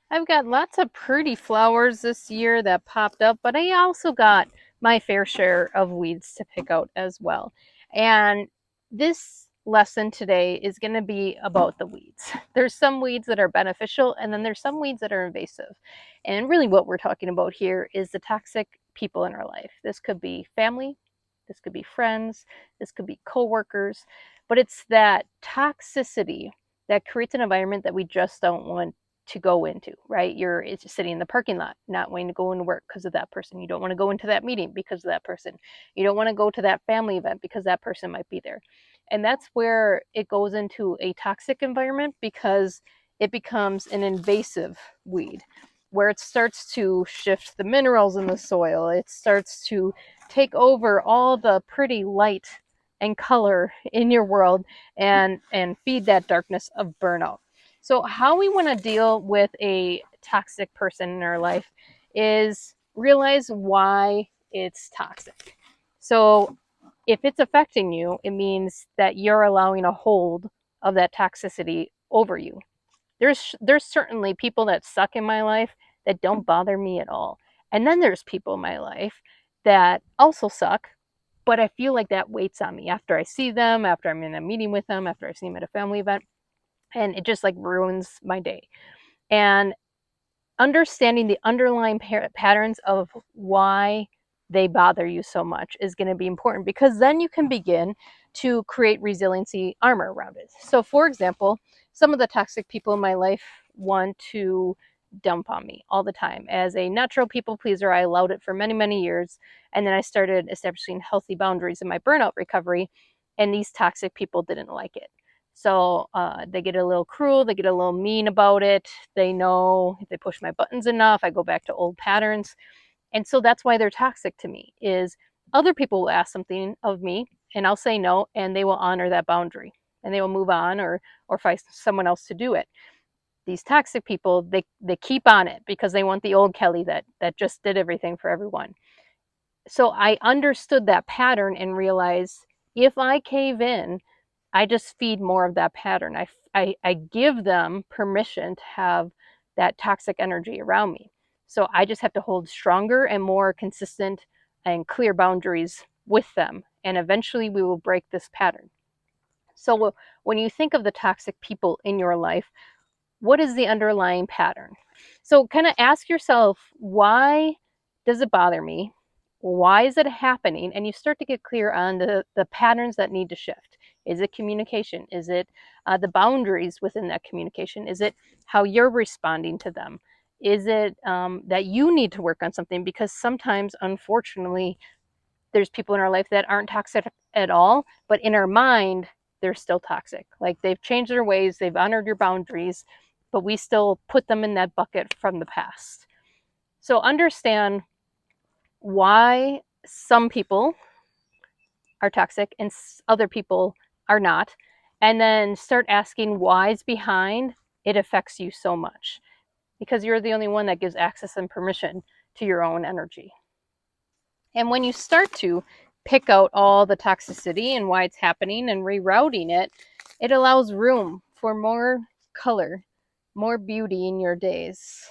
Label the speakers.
Speaker 1: I've got lots of pretty flowers this year that popped up, but I also got my fair share of weeds to pick out as well. And this lesson today is going to be about the weeds. There's some weeds that are beneficial, and then there's some weeds that are invasive. And really, what we're talking about here is the toxic people in our life. This could be family, this could be friends, this could be coworkers, but it's that toxicity that creates an environment that we just don't want to go into, right? It's just sitting in the parking lot, not wanting to go into work because of that person. You don't want to go into that meeting because of that person. You don't want to go to that family event because that person might be there. And that's where it goes into a toxic environment because it becomes an invasive weed where it starts to shift the minerals in the soil. It starts to take over all the pretty light and color in your world and feed that darkness of burnout. So, how we want to deal with a toxic person in our life is realize why it's toxic. So, if it's affecting you, it means that you're allowing a hold of that toxicity over you. There's certainly people that suck in my life that don't bother me at all. And then there's people in my life that also suck, but I feel like that weights on me after I see them, after I'm in a meeting with them, after I see them at a family event, and it just like ruins my day. And understanding the underlying patterns of why they bother you so much is going to be important because then you can begin to create resiliency armor around it. So, for example, some of the toxic people in my life want to dump on me all the time. As a natural people pleaser, I allowed it for many, many years. And then I started establishing healthy boundaries in my burnout recovery, and these toxic people didn't like it. So they get a little cruel, they get a little mean about it. They know if they push my buttons enough, I go back to old patterns. And so that's why they're toxic to me is other people will ask something of me and I'll say no and they will honor that boundary and they will move on or find someone else to do it. These toxic people, they keep on it because they want the old Kelly that just did everything for everyone. So I understood that pattern and realized if I cave in, I just feed more of that pattern. I give them permission to have that toxic energy around me. So I just have to hold stronger and more consistent and clear boundaries with them. And eventually we will break this pattern. So when you think of the toxic people in your life, what is the underlying pattern? So kind of ask yourself, why does it bother me? Why is it happening? And you start to get clear on the patterns that need to shift. Is it communication? Is it the boundaries within that communication? Is it how you're responding to them? Is it that you need to work on something? Because sometimes, unfortunately, there's people in our life that aren't toxic at all, but in our mind, they're still toxic. Like they've changed their ways, they've honored your boundaries, but we still put them in that bucket from the past. So understand why some people are toxic and other people are not. And then start asking why's behind it affects you so much because you're the only one that gives access and permission to your own energy. And when you start to pick out all the toxicity and why it's happening and rerouting it, it allows room for more color, more beauty in your days.